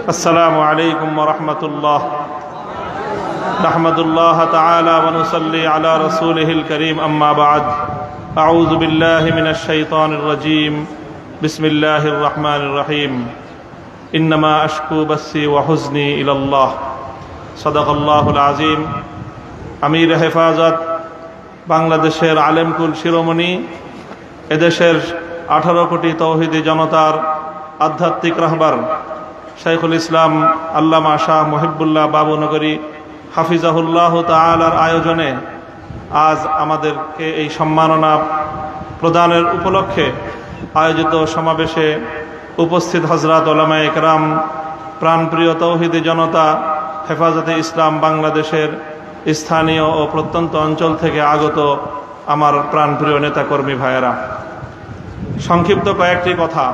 السلام عليكم ورحمة الله. نحمد الله تعالى ونصلي على رسوله الكريم. أما بعد، أعوذ بالله من الشيطان الرجيم. بسم الله الرحمن الرحيم. إنما أشكو بثي وحزني إلى الله. صدق الله العظيم. আমির হেফাজত বাংলাদেশের আলেমকুল শিরোমণি, এদেশের 18 কোটি তৌহিদি জনতার আধ্যাত্মিক রাহবার শাইখুল ইসলাম আল্লামা শাহ মুহিবুল্লাহ বাবুনগরী হাফিজাহুল্লাহ তাআলার আয়োজনে আজ আমাদেরকে এই সম্মাননা প্রদানের উপলক্ষে আয়োজিত সমাবেশে উপস্থিত হযরত উলামায়ে কেরাম, প্রাণপ্রিয় তৌহিদি জনতা, হেফাজতে ইসলাম বাংলাদেশের স্থানীয় ও প্রত্যন্ত অঞ্চল থেকে আগত আমার প্রাণপ্রিয় নেতাকর্মী ভাইয়েরা, সংক্ষিপ্ত কয়েকটি কথা।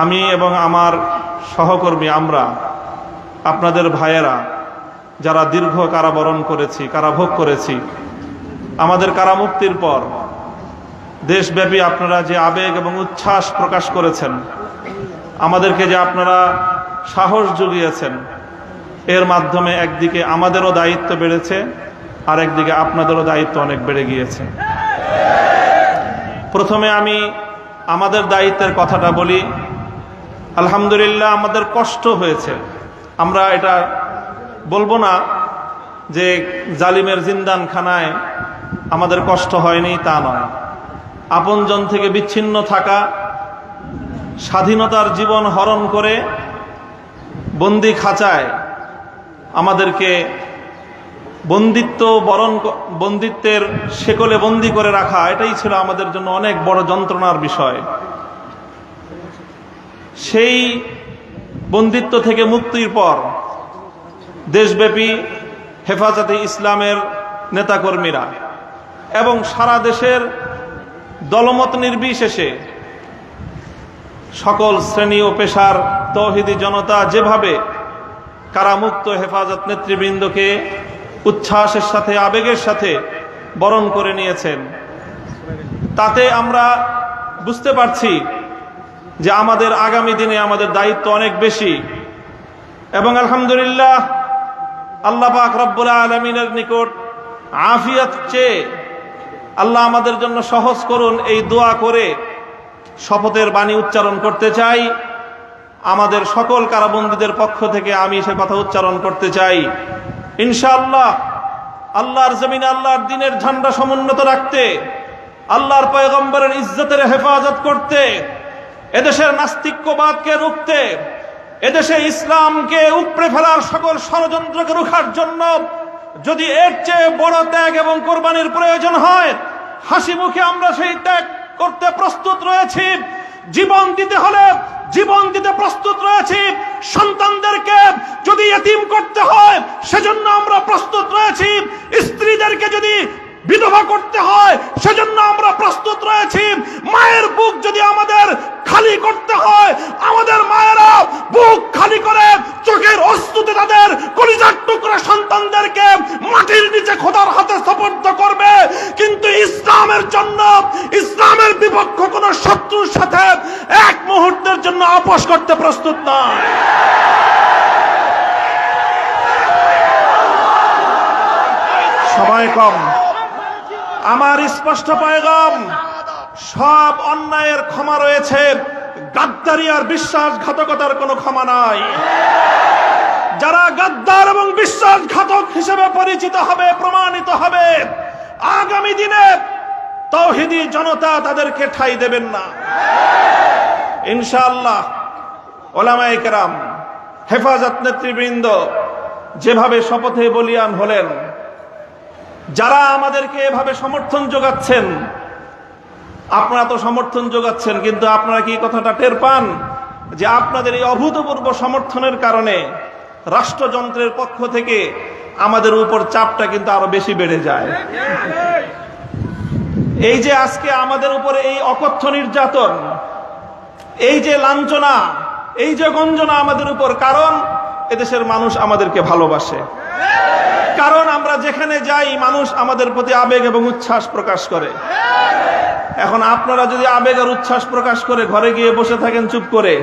আমি এবং আমার সহকর্মী, আমরা আপনাদের ভাইয়েরা যারা দীর্ঘ কারাবরণ করেছি, কারাভোগ করেছি, আমাদের কারামুক্তির পর দেশব্যাপী আপনারা যে আবেগ এবং উচ্ছ্বাস প্রকাশ করেছেন, আমাদেরকে যে আপনারা সাহস জুগিয়েছেন, এর মাধ্যমে একদিকে আমাদেরও দায়িত্ব বেড়েছে, আর একদিকে আপনাদেরও দায়িত্ব অনেক বেড়ে গিয়েছে। প্রথমে আমি আমাদের দায়িত্বের কথাটা বলি। আলহামদুলিল্লাহ, আমাদের কষ্ট হয়েছে। আমরা এটা বলবো না যে জালিমের জিন্দানখানায় আমাদের কষ্ট হয়নি, তা নয়। আপনজন থেকে বিচ্ছিন্ন থাকা, স্বাধীনতার জীবন হরণ করে বন্দি খাঁচায় আমাদেরকে বন্দিত্বের শেকলে বন্দি করে রাখা, এটাই ছিল আমাদের জন্য অনেক বড় যন্ত্রণার বিষয়। সেই বন্দিত্ব থেকে মুক্তির পর দেশব্যাপী হেফাজতে ইসলামের নেতাকর্মীরা এবং সারা দেশের দলমত নির্বিশেষে সকল শ্রেণী ও পেশার তৌহিদি জনতা যেভাবে কারামুক্ত হেফাজত নেতৃবৃন্দকে উচ্ছ্বাসের সাথে, আবেগের সাথে বরণ করে নিয়েছেন, তাতে আমরা বুঝতে পারছি যে আমাদের আগামী দিনে আমাদের দায়িত্ব অনেক বেশি। এবং আলহামদুলিল্লাহ, আল্লাহ পাক রব্বুল আলামিনের নিকট আফিয়াত চেয়ে আল্লাহ আমাদের জন্য সহজ করুন, এই দোয়া করে শপথের বাণী উচ্চারণ করতে চাই। আমাদের সকল কারাবন্দীদের পক্ষ থেকে আমি সে কথা উচ্চারণ করতে চাই। ইনশাআল্লাহ আল্লাহর জমিনে আল্লাহর দ্বীনের ঝান্ডা সমুন্নত রাখতে, আল্লাহর পয়গম্বরের ইজ্জতের হেফাজত করতে, এদেশের নাস্তিক্যবাদকে রুখতে, এদেশে ইসলামকে উপড়ে ফেলার সকল ষড়যন্ত্রকে রুখার জন্য যদি এর চেয়ে বড় ত্যাগ এবং কোরবানির প্রয়োজন হয়, হাসি মুখে আমরা সেই ত্যাগ করতে প্রস্তুত রয়েছি। জীবন দিতে হলে জীবন দিতে প্রস্তুত রয়েছি। সন্তানদেরকে যদি ইতিম করতে হয় সেজন্য আমরা প্রস্তুত রয়েছি। স্ত্রীদেরকে যদি বিধবা করতে হয় সেজন্য আমরা প্রস্তুত রয়েছি। মায়ের বুক যদি আমাদের খালি করতে হয়, আমাদের মায়েরা বুক খালি করে চোখের অশ্রুতে তাদের কলিজার টুকরা সন্তানদেরকে মাটির নিচে খোদার হাতে সুপর্দ করবে। কিন্তু ইসলামের জন্য, ইসলামের বিপক্ষ কোন শত্রুর সাথে এক মুহূর্তের জন্য আপোষ করতে প্রস্তুত নয়। সময় কম, আমার স্পষ্ট পয়গাম, সব অন্যায়ের ক্ষমা রয়েছে, গাদ্দারি আর বিশ্বাসঘাতকতার কোনো ক্ষমা নাই। যারা গাদ্দার এবং বিশ্বাসঘাতক হিসেবে পরিচিত হবে, প্রমাণিত হবে, আগামী দিনে তৌহিদি জনতা তাদেরকে ঠাঁই দেবেন না। ইনশাআল্লাহ উলামায়ে কেরাম, হেফাজত নেতৃবৃন্দ যেভাবে শপথে বলিয়ান হলেন, যারা আমাদেরকে এভাবে সমর্থন যোগাচ্ছেন, আপনারা তো সমর্থন যোগাচ্ছেন, কিন্তু আপনারা কি কথাটা টের পান যে আপনাদের এই অভূতপূর্ব সমর্থনের কারণে রাষ্ট্রযন্ত্রের পক্ষ থেকে আমাদের উপর চাপটা কিন্তু আরো বেশি বেড়ে যায়। এই যে আজকে আমাদের উপরে এই অকথ্য নির্যাতন, এই যে লাঞ্ছনা, এই যে গঞ্জনা আমাদের উপর, কারণ এদেশের মানুষ আমাদেরকে ভালোবাসে, কারণ আমরা যেখানে যাই মানুষ আমাদের প্রতি আবেগ এবং উচ্ছ্বাস প্রকাশ করে। এখন আপনারা যদি আবেগ আর উচ্ছ্বাস প্রকাশ করে ঘরে গিয়ে বসে থাকেন চুপ করে,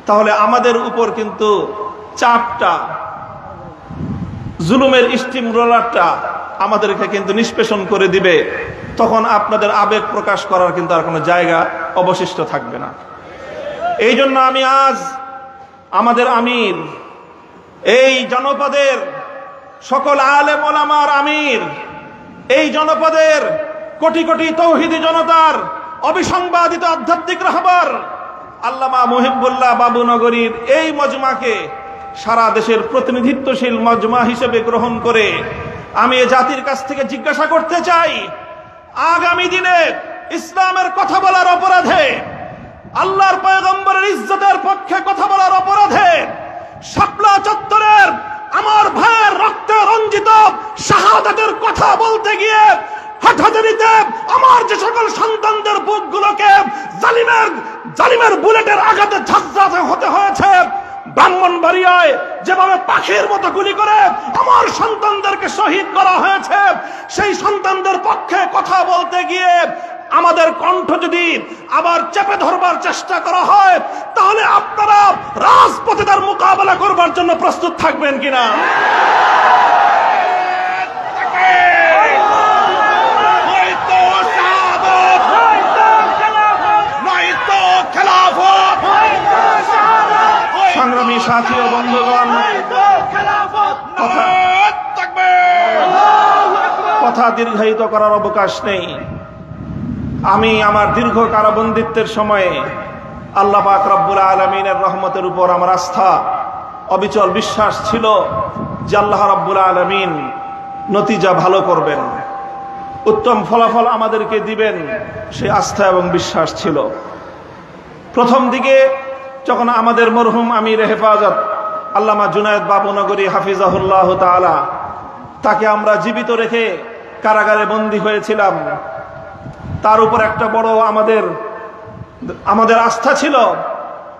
তাহলে আমাদের উপর কিন্তু চাপটা, জুলুমের স্টিম রোলারটা আমাদেরকে কিন্তু নিষ্পেষণ করে দিবে। তখন আপনাদের আবেগ প্রকাশ করার কিন্তু আর কোনো জায়গা অবশিষ্ট থাকবে না। এই জন্য আমি আজ আমাদের আমির, এই জনপদের সকল আলেম ওলামার আমির, এই জনপদের কোটি কোটি তৌহিদি জনতার অবিসংবাদিত আধ্যাত্মিক রাহবার আল্লামা মুহিবুল্লাহ বাবুনগরীর এই মজমাকে সারা দেশের প্রতিনিধিত্বশীল মজমা হিসেবে গ্রহণ করে আমি এ জাতির কাছ থেকে জিজ্ঞাসা করতে চাই, আগামী দিনে ইসলামের কথা বলার অপরাধে, আল্লাহর পয়গম্বরের ইজ্জতের পক্ষে কথা বলার অপরাধে শাপলা চত্বরের আমার ভাইয়ের রক্তে রঞ্জিত শাহাদাতের কথা বলতে গিয়ে হাটহাজারিতে আমার যে সকল সন্তানদের বুকগুলোকে জালিমের বুলেটের আঘাতে ঝাঁঝরা হতে হয়েছে, ব্রাহ্মণবাড়িয়ায় যেভাবে পাখির মতো গুলি করে আমার সন্তানদেরকে শহীদ করা হয়েছে, সেই সন্তানদের পক্ষে কথা বলতে গিয়ে আমাদের কণ্ঠ যদি আবার চেপে ধরবার চেষ্টা করা হয়, তাহলে আপনারা রাজপথে তার মোকাবেলা করবার জন্য প্রস্তুত থাকবেন কিনা? সংগ্রামী সাথী ও বন্ধুগণ, কথা দীর্ঘায়িত করার অবকাশ নেই। আমি আমার দীর্ঘ কারাবন্দিত্বের সময়ে আল্লাহ পাক রব্বুল আলামিনের রহমতের উপর আমার আস্থা, অবিচল বিশ্বাস ছিল যে আল্লাহ রব্বুল আলামিন নতিজা ভালো করবেন, উত্তম ফলাফল আমাদেরকে দিবেন, সে আস্থা এবং বিশ্বাস ছিল। প্রথম দিকে যখন আমাদের মরহুম আমির হেফাজত আল্লামা জুনায়েদ বাবুনগরী হাফিজাহুল্লাহ তাআলা, তাকে আমরা জীবিত রেখে কারাগারে বন্দী হয়েছিলাম, তার উপর একটা বড় আমাদের আস্থা ছিল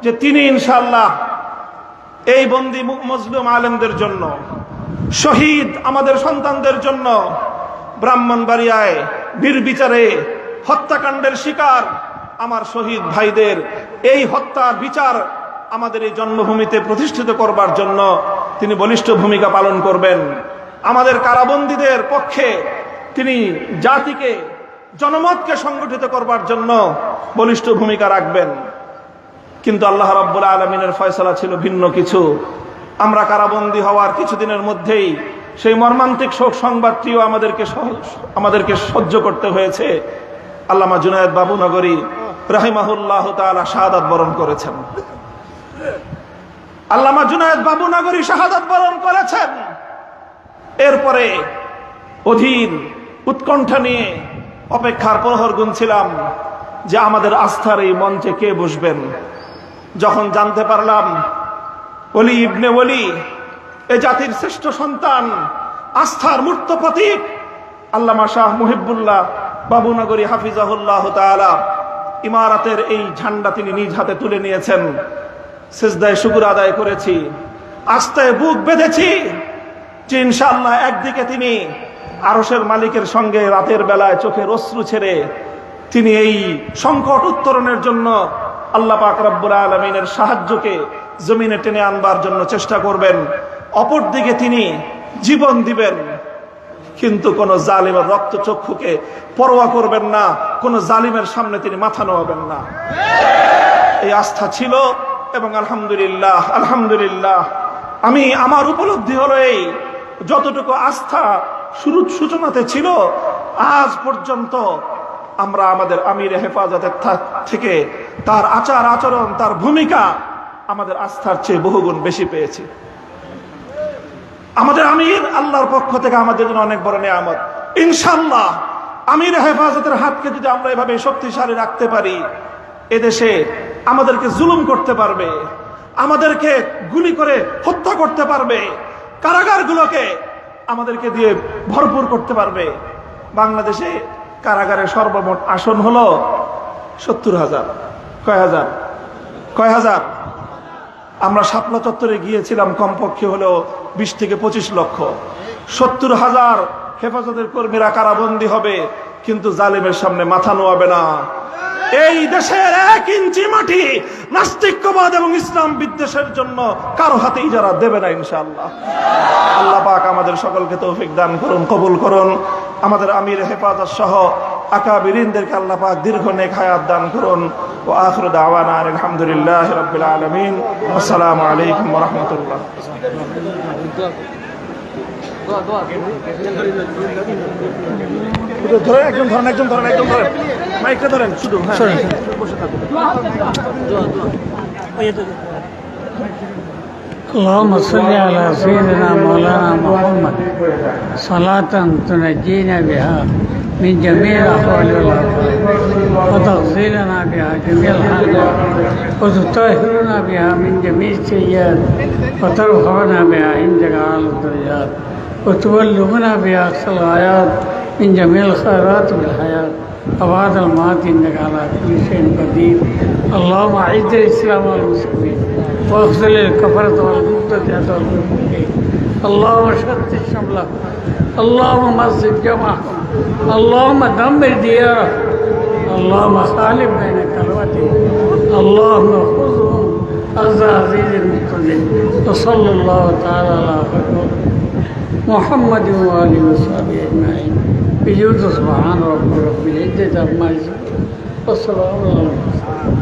যে তিনি ইনশাআল্লাহ এই বন্দী মজলুম আলেমদের জন্য, শহীদ আমাদের সন্তানদের জন্য, ব্রাহ্মণবাড়িয়ায় নির্বিচারে হত্যাকাণ্ডের শিকার আমার শহীদ ভাইদের এই হত্যার বিচার আমাদের এই জন্মভূমিতে প্রতিষ্ঠিত করবার জন্য তিনি বলিষ্ঠ ভূমিকা পালন করবেন। আমাদের কারাবন্দীদের পক্ষে তিনি জাতিকে, জনমতকে সংগঠিত করবার জন্য বলিষ্ঠ ভূমিকা রাখবেন। কিন্তু আল্লাহ রাব্বুল আলামিনের ফয়সালা ছিল ভিন্ন কিছু। আমরা কারাবন্দী হওয়ার কিছুদিনের মধ্যেই সেই মর্মান্তিক শোক সংবাদটিও আমাদেরকে সহ্য করতে হয়েছে। আল্লামা জুনায়েদ বাবুনগরী রাহিমাহুল্লাহ তাআলা শাহাদাত বরণ করেছেন। আল্লামা জুনায়েদ বাবুনগরী শাহাদাত বরণ করেছেন। এরপরে অধীর উৎকণ্ঠা নিয়ে অপেক্ষার প্রহর গুনছিলাম যে আমাদের আস্থার এই মঞ্চে কে বসবেন। যখন জানতে পারলাম ওলি ইবনে ওলি, এ জাতির শ্রেষ্ঠ সন্তান, আস্থার মূর্ত প্রতীক আল্লামা শাহ মুহিবুল্লাহ বাবুনগরী হাফিজাহুল্লাহ তাআলা ইমারতের এই ঝান্ডা তিনি নিজ হাতে তুলে নিয়েছেন, সিজদায় শুকর আদায় করেছি, আস্থায় বুক বেঁধেছি যে ইনশাআল্লাহ একদিকে তিনি আরশের মালিকের সঙ্গে রাতের বেলায় চোখের অশ্রু ছেড়ে তিনি এই সংকট উত্তরণের জন্য আল্লাহ পাক রব্বুল আলামিনের সাহায্যকে জমিনে টেনে আনবার জন্য চেষ্টা করবেন, অপরদিকে তিনি জীবন দিবেন, কিন্তু কোন জালিমের রক্তচক্ষুকে পরোয়া করবেন না, কোন জালিমের সামনে তিনি মাথা নোয়াবেন না। এই আস্থা ছিল এবং আলহামদুলিল্লাহ আমার উপলব্ধি হলো এই, যতটুকু আস্থা শুরুর সূচনাতে ছিল আজ পর্যন্ত আমরা আমাদের আমির হেফাজতের থেকে তার আচার আচরণ, তার ভূমিকা আমাদের আস্থার চেয়ে বহুগুণ বেশি পেয়েছি। আমাদের আমির আল্লাহর পক্ষ থেকে আমাদের জন্য অনেক বড় নিয়ামত। ইনশাআল্লাহ আমির হেফাজতের হাতকে যদি আমরা এভাবে শক্তিশালী রাখতে পারি, এদেশে আমাদেরকে জুলুম করতে পারবে, আমাদেরকে গুলি করে হত্যা করতে পারবে, কারাগারগুলোকে আমাদেরকে দিয়ে ভরপুর করতে পারবে। বাংলাদেশে কারাগারে সর্বমোট আসন হলো 70,000। কয় হাজার? আমরা শাপলা চত্বরে গিয়েছিলাম, কমপক্ষে হলো 20 থেকে 25 লক্ষ। 70,000 হেফাজতের কর্মীরা কারাবন্দী হবে, কিন্তু জালিমের সামনে মাথা নোয়াবে না। এই দেশের 1 ইঞ্চি মাটি নাস্তিক্যবাদ এবং ইসলাম বিদ্বেষের জন্য কারো হাতেই যারা দেবে না ইনশাআল্লাহ। আল্লাহ পাক আমাদের সকলকে তৌফিক দান করুন, কবুল করুন। আমাদের আমির হেফাজত সহ আকাবিরিনদেরকে আল্লাহ পাক দীর্ঘ নেক হায়াত দান করুন। ওয়া আখিরু দাওয়ানা আলহামদুলিল্লাহি রাব্বিল আলামিন। আসসালামু আলাইকুম ওয়া রাহমাতুল্লাহ। একজন ধরেন মাইকটা ধরেন শুধু বসে থাকুন। اللهم صل على سيدنا مولانا محمد صلاة تنجينا بها من جميع الأحوال والآفات وتغفرنا بها جميع الحاجات وتطهرنا بها من جميع السيئات وترفعنا بها عندك أعلى الدرجات وتبلغنا بها أقصى الغايات من جميع الخيرات بالحياة وبعد الممات إنك على كل شيء قدير. اللهم أعز الإسلام والمسلمين واخذل الكفرة والمبتدعة والمشركين. اللهم شتت شملهم، اللهم مزق جمعهم، اللهم دمر ديارهم، اللهم خالف بين كلمتهم، اللهم خذهم أخذ عزيز مقتدر. وصلى الله تعالى على خير محمد وآله وصحبه أجمعين. بجود سبحان رب العزة عما يصفون والسلام على المرسلين.